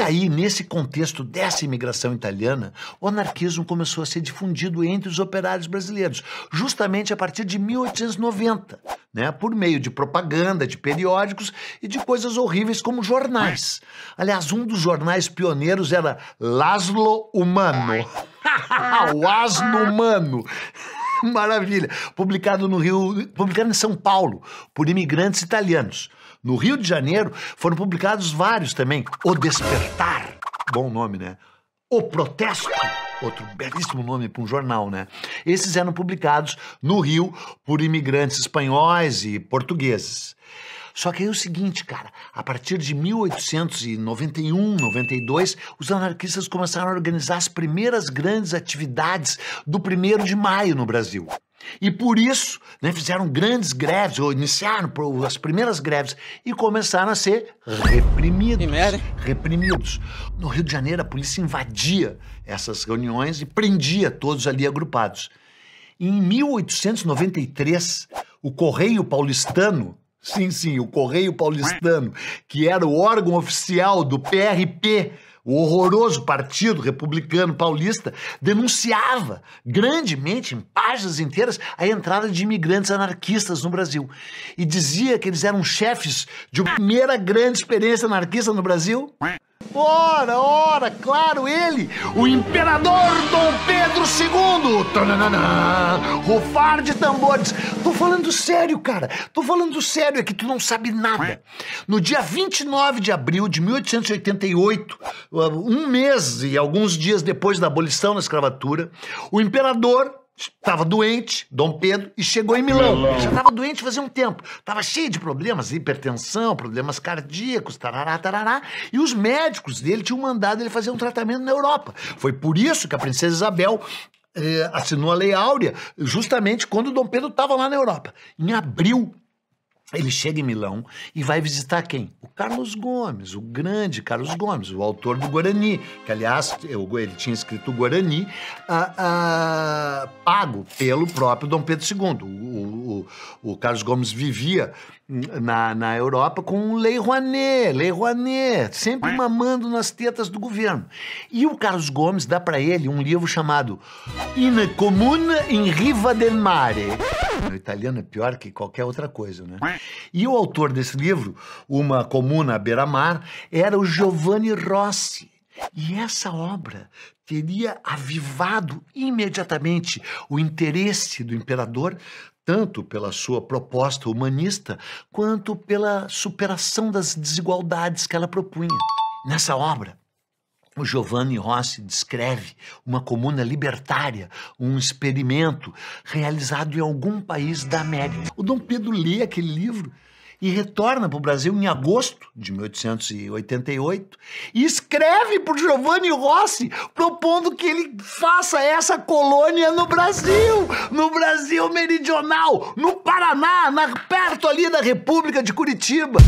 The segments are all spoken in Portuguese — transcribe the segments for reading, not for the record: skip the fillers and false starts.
aí, nesse contexto dessa imigração italiana, o anarquismo começou a ser difundido entre os operários brasileiros, justamente a partir de 1890, né, por meio de propaganda, de periódicos e de coisas horríveis como jornais. Aliás, um dos jornais pioneiros era Laszlo Humano. O Asno Humano. Maravilha. Publicado em São Paulo, por imigrantes italianos. No Rio de Janeiro foram publicados vários também. O Despertar, bom nome, né? O Protesto, outro belíssimo nome para um jornal, né? Esses eram publicados no Rio por imigrantes espanhóis e portugueses. Só que aí é o seguinte, cara, a partir de 1891, 92, os anarquistas começaram a organizar as primeiras grandes atividades do 1º de maio no Brasil. E por isso, né, fizeram grandes greves, ou iniciaram as primeiras greves, e começaram a ser reprimidos. No Rio de Janeiro, a polícia invadia essas reuniões e prendia todos ali agrupados. Em 1893, o Correio Paulistano, sim, o Correio Paulistano, que era o órgão oficial do PRP, o horroroso Partido Republicano Paulista, denunciava grandemente, em páginas inteiras, a entrada de imigrantes anarquistas no Brasil. E dizia que eles eram chefes de uma primeira grande experiência anarquista no Brasil. Ora, claro, ele, o imperador Dom Pedro II. Tananana, rufar de tambores. Tô falando sério, cara. Tô falando sério, é que tu não sabe nada. No dia 29 de abril de 1888, um mês e alguns dias depois da abolição da escravatura, o imperador estava doente, Dom Pedro, e chegou em Milão. Já estava doente fazia um tempo. Estava cheio de problemas, hipertensão, problemas cardíacos, tarará, e os médicos dele tinham mandado ele fazer um tratamento na Europa. Foi por isso que a princesa Isabel assinou a Lei Áurea, justamente quando Dom Pedro estava lá na Europa. Em abril, ele chega em Milão e vai visitar quem? O Carlos Gomes, o grande Carlos Gomes, o autor do Guarani, que, aliás, ele tinha escrito o Guarani pago pelo próprio Dom Pedro II. O Carlos Gomes vivia na Europa com Lei Rouanet, sempre mamando nas tetas do governo. E o Carlos Gomes dá para ele um livro chamado In Comune in Riva del Mare. No italiano é pior que qualquer outra coisa, né? E o autor desse livro, Uma Comuna à Beira-Mar, era o Giovanni Rossi. E essa obra teria avivado imediatamente o interesse do imperador, tanto pela sua proposta humanista, quanto pela superação das desigualdades que ela propunha. Nessa obra, o Giovanni Rossi descreve uma comuna libertária, um experimento realizado em algum país da América. O Dom Pedro lê aquele livro e retorna para o Brasil em agosto de 1888 e escreve para o Giovanni Rossi propondo que ele faça essa colônia no Brasil meridional, no Paraná, perto ali da República de Curitiba.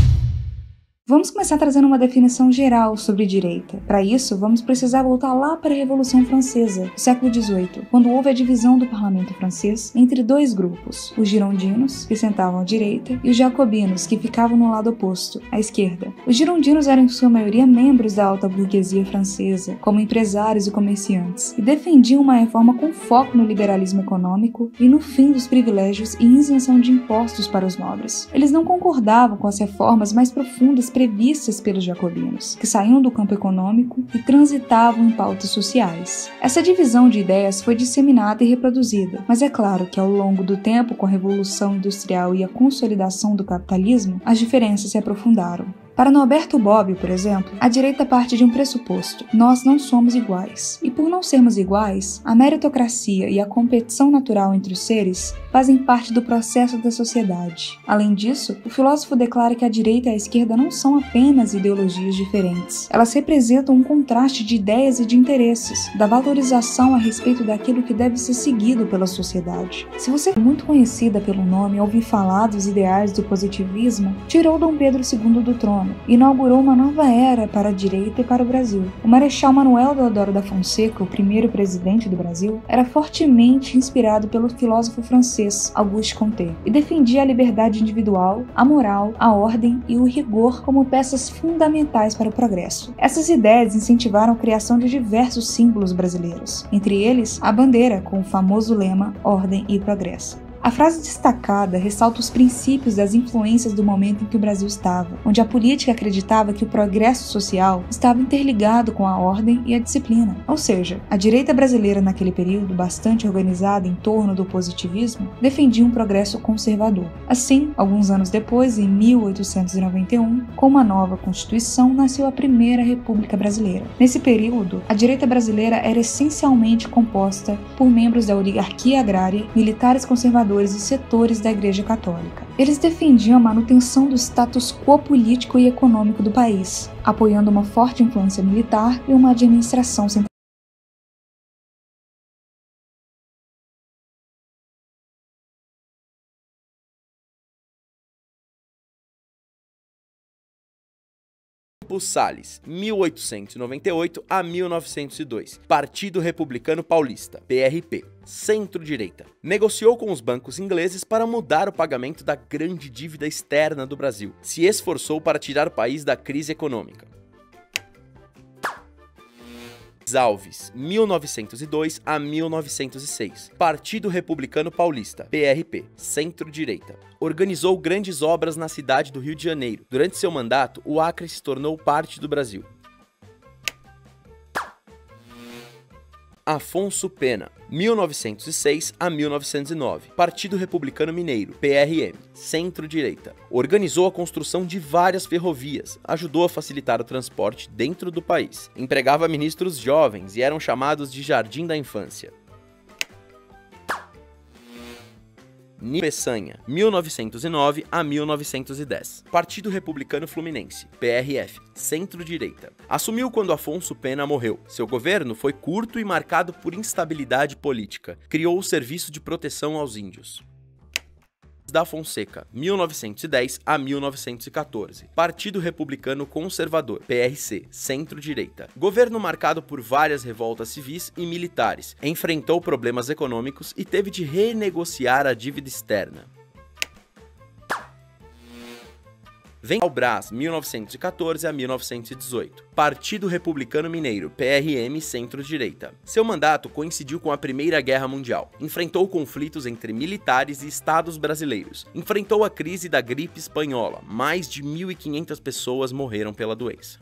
Vamos começar trazendo uma definição geral sobre direita. Para isso, vamos precisar voltar lá para a Revolução Francesa, do século XVIII, quando houve a divisão do parlamento francês entre dois grupos, os girondinos, que sentavam à direita, e os jacobinos, que ficavam no lado oposto, à esquerda. Os girondinos eram em sua maioria membros da alta burguesia francesa, como empresários e comerciantes, e defendiam uma reforma com foco no liberalismo econômico e no fim dos privilégios e isenção de impostos para os nobres. Eles não concordavam com as reformas mais profundas previstas pelos jacobinos, que saíam do campo econômico e transitavam em pautas sociais. Essa divisão de ideias foi disseminada e reproduzida, mas é claro que ao longo do tempo, com a Revolução Industrial e a consolidação do capitalismo, as diferenças se aprofundaram. Para Norberto Bobbio, por exemplo, a direita parte de um pressuposto: nós não somos iguais. E por não sermos iguais, a meritocracia e a competição natural entre os seres fazem parte do processo da sociedade. Além disso, o filósofo declara que a direita e a esquerda não são apenas ideologias diferentes. Elas representam um contraste de ideias e de interesses, da valorização a respeito daquilo que deve ser seguido pela sociedade. Se você é muito conhecida pelo nome ou ouvir falar dos ideais do positivismo, tirou Dom Pedro II do trono. ano e inaugurou uma nova era para a direita e para o Brasil. O Marechal Manuel Deodoro da Fonseca, o primeiro presidente do Brasil, era fortemente inspirado pelo filósofo francês Auguste Comte e defendia a liberdade individual, a moral, a ordem e o rigor como peças fundamentais para o progresso. Essas ideias incentivaram a criação de diversos símbolos brasileiros, entre eles a bandeira com o famoso lema Ordem e Progresso. A frase destacada ressalta os princípios das influências do momento em que o Brasil estava, onde a política acreditava que o progresso social estava interligado com a ordem e a disciplina. Ou seja, a direita brasileira naquele período, bastante organizada em torno do positivismo, defendia um progresso conservador. Assim, alguns anos depois, em 1891, com uma nova Constituição, nasceu a Primeira República Brasileira. Nesse período, a direita brasileira era essencialmente composta por membros da oligarquia agrária, militares conservadores e setores da Igreja Católica. Eles defendiam a manutenção do status quo político e econômico do país, apoiando uma forte influência militar e uma administração centralizada. Salles, 1898 a 1902. Partido Republicano Paulista, PRP. Centro-direita. Negociou com os bancos ingleses para mudar o pagamento da grande dívida externa do Brasil. Se esforçou para tirar o país da crise econômica. Alves, 1902 a 1906. Partido Republicano Paulista, PRP, centro-direita. Organizou grandes obras na cidade do Rio de Janeiro. Durante seu mandato, o Acre se tornou parte do Brasil. Afonso Pena, 1906 a 1909. Partido Republicano Mineiro, PRM, centro-direita. Organizou a construção de várias ferrovias, ajudou a facilitar o transporte dentro do país. Empregava ministros jovens e eram chamados de Jardim da Infância. Nilo Peçanha, 1909 a 1910. Partido Republicano Fluminense, PRF, centro-direita. Assumiu quando Afonso Pena morreu. Seu governo foi curto e marcado por instabilidade política. Criou o Serviço de Proteção aos Índios. Da Fonseca, 1910 a 1914. Partido Republicano Conservador, PRC, centro-direita. Governo marcado por várias revoltas civis e militares. Enfrentou problemas econômicos e teve de renegociar a dívida externa. Vem ao Brás, 1914 a 1918. Partido Republicano Mineiro, PRM, centro-direita. Seu mandato coincidiu com a Primeira Guerra Mundial. Enfrentou conflitos entre militares e estados brasileiros. Enfrentou a crise da gripe espanhola. Mais de 1.500 pessoas morreram pela doença.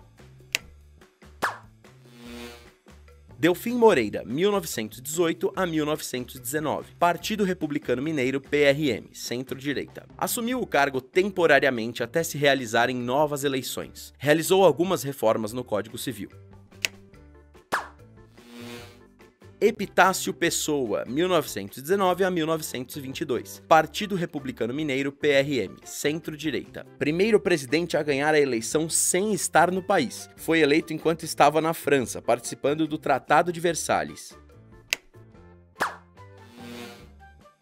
Delfim Moreira, 1918 a 1919. Partido Republicano Mineiro, PRM, centro-direita. Assumiu o cargo temporariamente até se realizarem novas eleições. Realizou algumas reformas no Código Civil. Epitácio Pessoa, 1919 a 1922. Partido Republicano Mineiro, PRM, centro-direita. Primeiro presidente a ganhar a eleição sem estar no país. Foi eleito enquanto estava na França, participando do Tratado de Versalhes.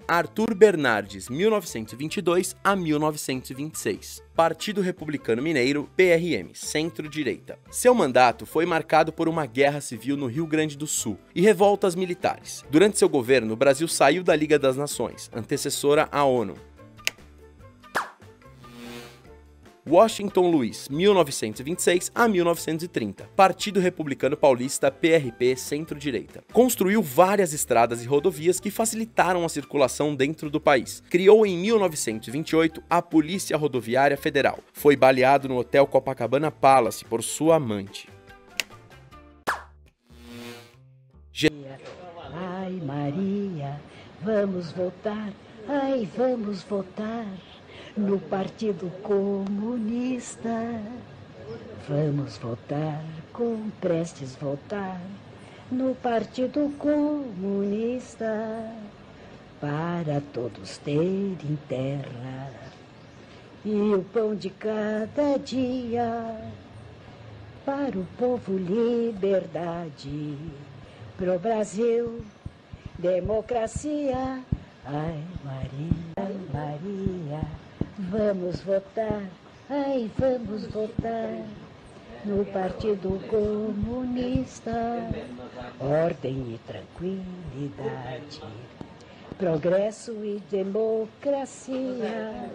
Arthur Bernardes, 1922 a 1926. Partido Republicano Mineiro, PRM, centro-direita. Seu mandato foi marcado por uma guerra civil no Rio Grande do Sul e revoltas militares. Durante seu governo, o Brasil saiu da Liga das Nações, antecessora à ONU. Washington Luiz, 1926 a 1930. Partido Republicano Paulista, PRP, centro-direita. Construiu várias estradas e rodovias que facilitaram a circulação dentro do país. Criou em 1928 a Polícia Rodoviária Federal. Foi baleado no Hotel Copacabana Palace por sua amante. Ai, Maria, vamos votar, ai, vamos votar no Partido Comunista. Vamos votar, com prestes votar, no Partido Comunista, para todos terem terra e o pão de cada dia, para o povo liberdade, pro Brasil democracia. Ai, Maria, vamos votar, ai, vamos votar no Partido Comunista. Ordem e tranquilidade, progresso e democracia.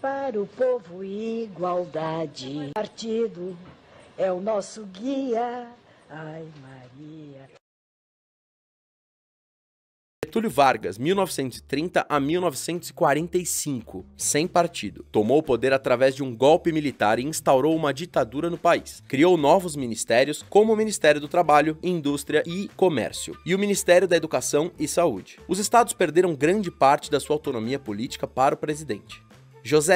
Para o povo igualdade. Partido é o nosso guia. Ai, Maria. Getúlio Vargas, 1930 a 1945, sem partido. Tomou o poder através de um golpe militar e instaurou uma ditadura no país. Criou novos ministérios, como o Ministério do Trabalho, Indústria e Comércio, e o Ministério da Educação e Saúde. Os estados perderam grande parte da sua autonomia política para o presidente. José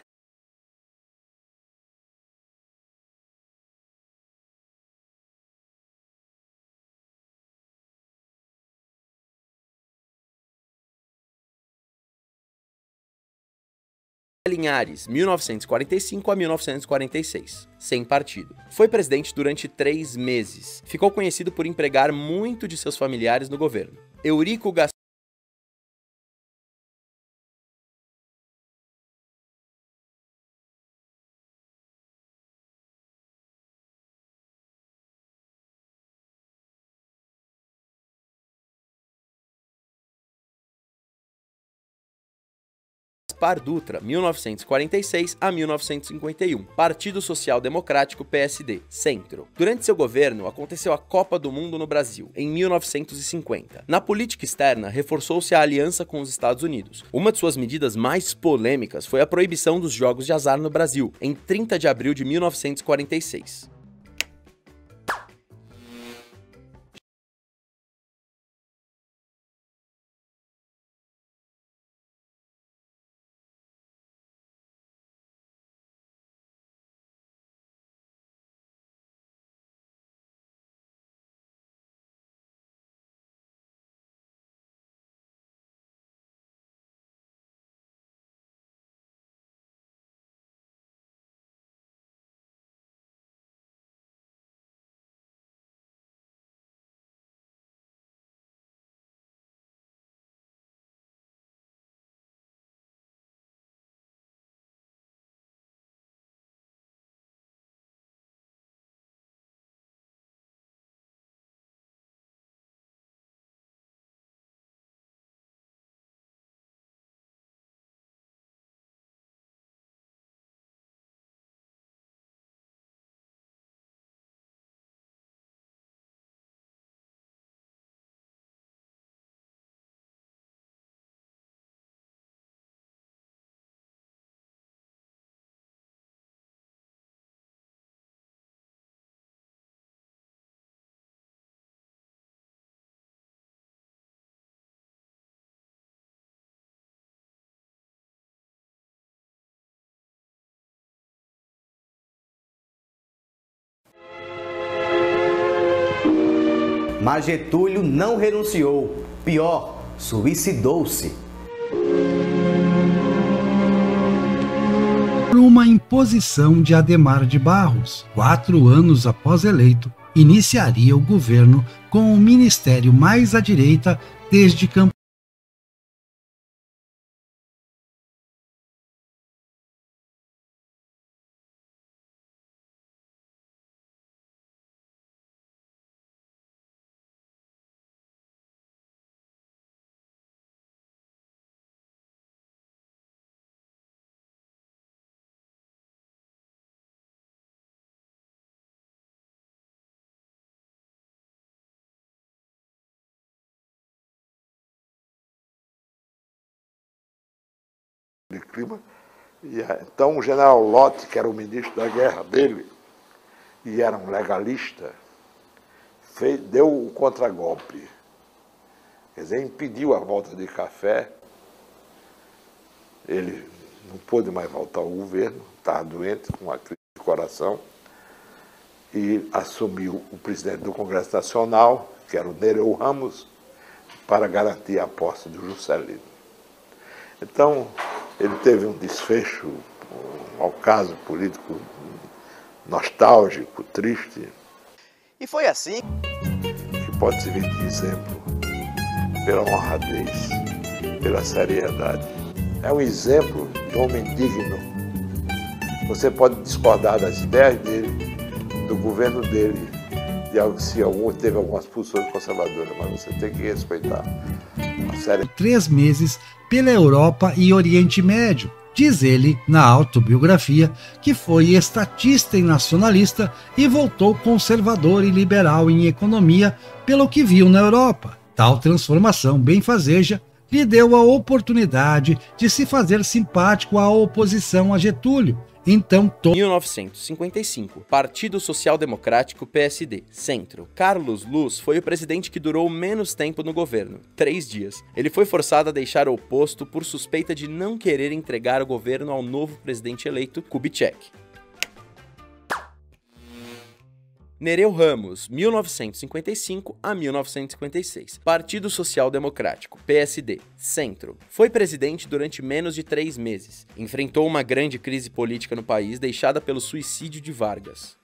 Linhares, 1945 a 1946, sem partido. Foi presidente durante 3 meses. Ficou conhecido por empregar muito de seus familiares no governo. Eurico Gaspar Dutra, 1946 a 1951, Partido Social Democrático PSD, Centro. Durante seu governo, aconteceu a Copa do Mundo no Brasil, em 1950. Na política externa, reforçou-se a aliança com os Estados Unidos. Uma de suas medidas mais polêmicas foi a proibição dos jogos de azar no Brasil, em 30 de abril de 1946. Mas Getúlio não renunciou. Pior, suicidou-se. Uma imposição de Adhemar de Barros, 4 anos após eleito, iniciaria o governo com o ministério mais à direita desde Campo. De clima. Então o general Lott, que era o ministro da guerra dele, e era um legalista, deu o contragolpe. Quer dizer, impediu a volta de Café. Ele não pôde mais voltar ao governo, estava doente, com uma crise de coração, e assumiu o presidente do Congresso Nacional, que era o Nereu Ramos, para garantir a posse do Juscelino. Então, ele teve um desfecho, um ocaso político nostálgico, triste. E foi assim que pode servir de exemplo pela honradez, pela seriedade. É um exemplo de homem digno Você pode discordar das ideias dele, do governo dele, se teve algumas posições conservadoras, mas você tem que respeitar. 3 meses pela Europa e Oriente Médio. Diz ele, na autobiografia, que foi estatista e nacionalista e voltou conservador e liberal em economia pelo que viu na Europa. Tal transformação benfazeja lhe deu a oportunidade de se fazer simpático à oposição a Getúlio. Então, 1955, Partido Social Democrático PSD, Centro. Carlos Luz foi o presidente que durou menos tempo no governo, 3 dias. Ele foi forçado a deixar o posto por suspeita de não querer entregar o governo ao novo presidente eleito, Kubitschek. Nereu Ramos, 1955 a 1956. Partido Social Democrático, PSD, Centro. Foi presidente durante menos de 3 meses. Enfrentou uma grande crise política no país, deixada pelo suicídio de Vargas.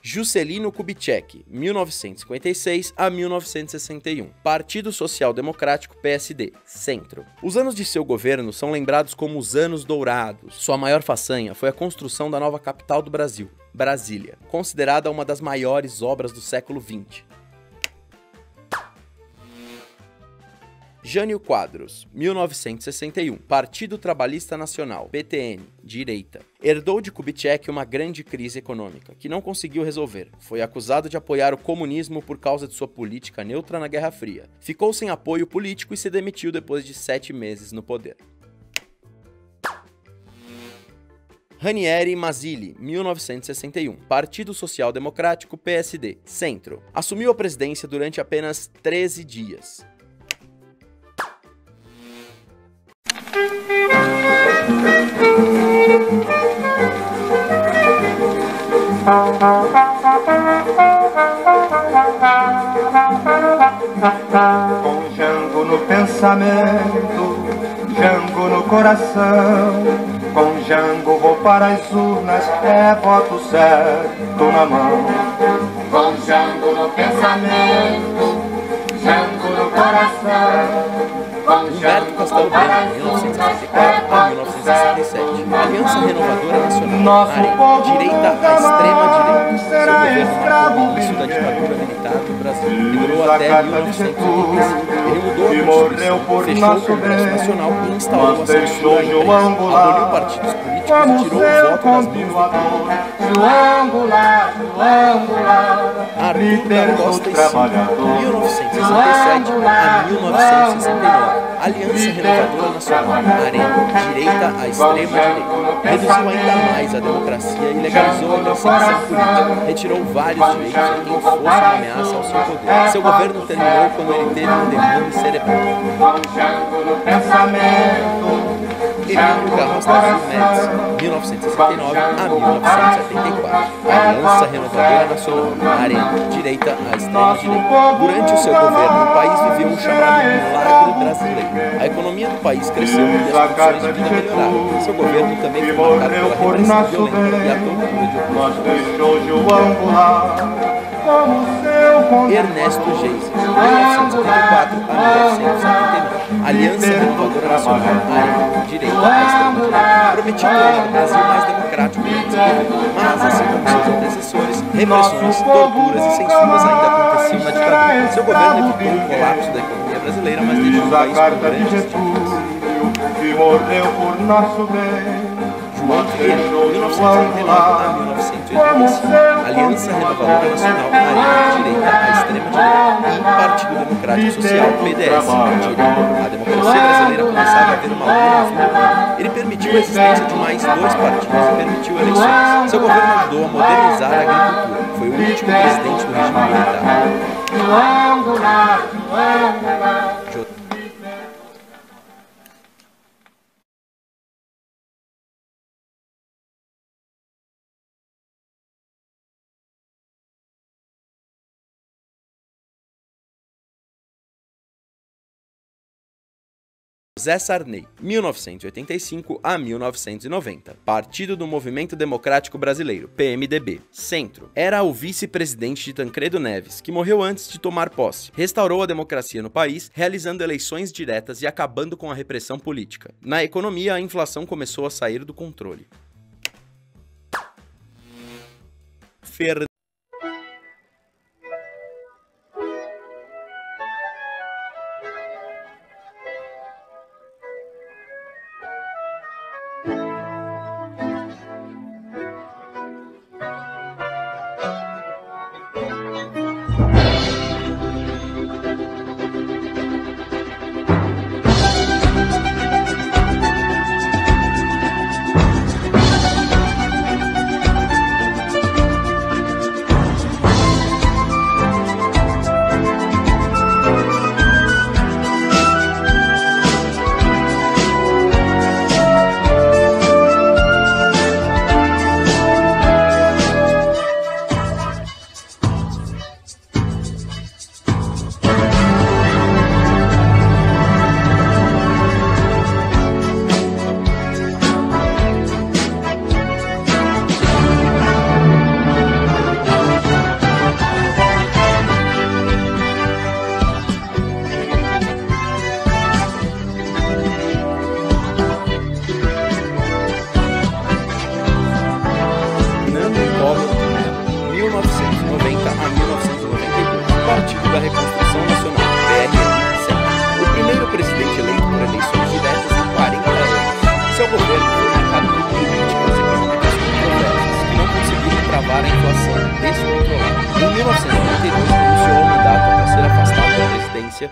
Juscelino Kubitschek, 1956 a 1961. Partido Social Democrático PSD, Centro. Os anos de seu governo são lembrados como os Anos Dourados. Sua maior façanha foi a construção da nova capital do Brasil, Brasília, considerada uma das maiores obras do século XX. Jânio Quadros, 1961, Partido Trabalhista Nacional, PTN, direita. Herdou de Kubitschek uma grande crise econômica, que não conseguiu resolver. Foi acusado de apoiar o comunismo por causa de sua política neutra na Guerra Fria. Ficou sem apoio político e se demitiu depois de 7 meses no poder. Ranieri Mazzilli, 1961, Partido Social Democrático, PSD, Centro. Assumiu a presidência durante apenas 13 dias. Com Jango no pensamento, Jango no coração, com Jango vou para as urnas, é voto certo na mão. Com Jango no pensamento, Jango no coração. Humberto Castelo Branco, 1964 a 1967. Aliança Renovadora Nacional, ARE, direita à extrema-direita. Seu governo marcou o início da ditadura militar no Brasil, que durou até 1985. Ele mudou a Constituição, fechou o Congresso Nacional e instaurou a censura à imprensa, aboliu partidos políticos e tirou o voto das mãos do povo. Arthur da Costa e Silva, 1967 a 1969. Aliança Renovadora Nacional, ARE, direita à extrema-direita. Reduziu ainda mais a democracia e legalizou a perseguição política. Retirou vários direitos a quem fosse uma ameaça ao seu poder. Seu governo terminou quando ele teve um derrame cerebral. Emílio Garros da Filho Médici, 1969 a 1974. Aliança Renovadora Nacional, ARE, direita à extrema-direita. Durante o seu governo, o país viveu o chamado milagre brasileiro. A economia do país cresceu e as condições de vida melhoraram. Seu governo também foi marcado pela repressão violenta e a tortura de opositores. Ernesto Geisel, 1974 a 1979. Aliança Renovadora Nacional, ARE, direita à extrema-direita. Prometia tornar o Brasil mais democrático durante seu governo, mas, assim como seus antecessores, repressões, torturas e censuras ainda aconteciam na ditadura. Seu governo evitou o colapso da economia brasileira, mas deixou o país com grandes dívidas. João Vieira, 1979 a 1985. Aliança Renovadora Nacional, ARE, direita à extrema-direita. E Partido Democrático Social, PDS, direita. A democracia brasileira começava a ter uma lua no fim do mundo. Ele permitiu a existência de mais 2 partidos e permitiu eleições. Seu governo ajudou a modernizar a agricultura. Foi o último presidente do regime militar. José Sarney, 1985 a 1990. Partido do Movimento Democrático Brasileiro, PMDB, Centro. Era o vice-presidente de Tancredo Neves, que morreu antes de tomar posse. Restaurou a democracia no país, realizando eleições diretas e acabando com a repressão política. Na economia, a inflação começou a sair do controle.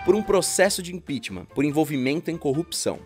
Por um processo de impeachment por envolvimento em corrupção.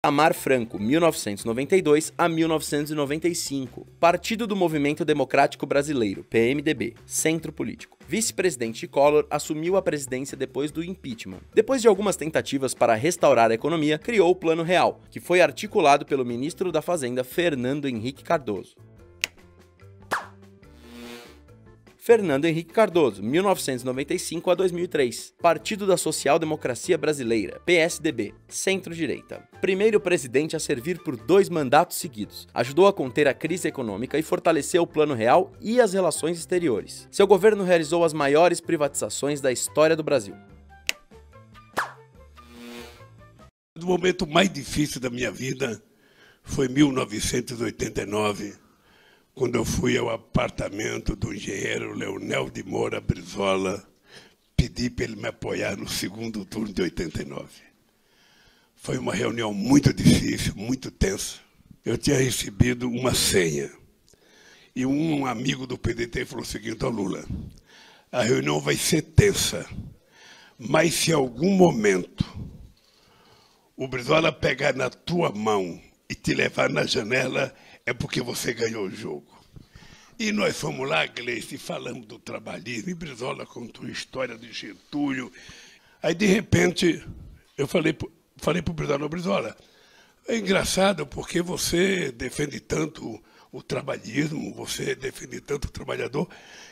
Itamar Franco, 1992 a 1995. Partido do Movimento Democrático Brasileiro, PMDB, Centro Político. Vice-presidente Collor assumiu a presidência depois do impeachment. Depois de algumas tentativas para restaurar a economia, criou o Plano Real, que foi articulado pelo ministro da Fazenda, Fernando Henrique Cardoso. Fernando Henrique Cardoso, 1995 a 2003. Partido da Social Democracia Brasileira, PSDB, centro-direita. Primeiro presidente a servir por 2 mandatos seguidos. Ajudou a conter a crise econômica e fortaleceu o Plano Real e as relações exteriores. Seu governo realizou as maiores privatizações da história do Brasil. O momento mais difícil da minha vida foi 1989. Quando eu fui ao apartamento do engenheiro Leonel de Moura Brizola, pedi para ele me apoiar no segundo turno de 89. Foi uma reunião muito difícil, muito tensa. Eu tinha recebido uma senha. E um amigo do PDT falou o seguinte: ó Lula, a reunião vai ser tensa, mas se em algum momento o Brizola pegar na tua mão e te levar na janela, é porque você ganhou o jogo. E nós fomos lá, Gleice, e falamos do trabalhismo, e Brizola contou a história de Getúlio. Aí, de repente, eu falei para o Brizola: Brizola, é engraçado porque você defende tanto o trabalhismo, você defende tanto o trabalhador,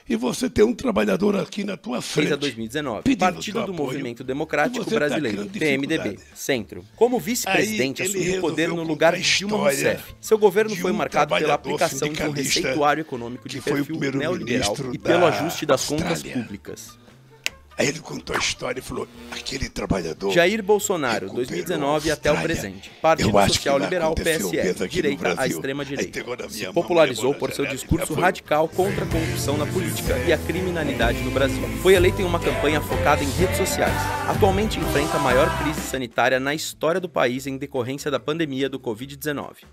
e você tem um trabalhador aqui na tua frente. Desde 2019, Partido do Movimento Democrático Brasileiro, PMDB, Centro. Como vice-presidente, assumiu o poder no lugar de Dilma Rousseff. Seu governo foi marcado pela aplicação de um receituário econômico de perfil neoliberal e pelo ajuste das contas públicas. Aí ele contou a história e falou: aquele trabalhador... Jair Bolsonaro, 2019 até o presente. Partido Social Liberal, PSL, direita à extrema-direita. Se popularizou por seu discurso radical contra a corrupção na política e a criminalidade no Brasil. Foi eleito em uma campanha focada em redes sociais. Atualmente enfrenta a maior crise sanitária na história do país em decorrência da pandemia do Covid-19.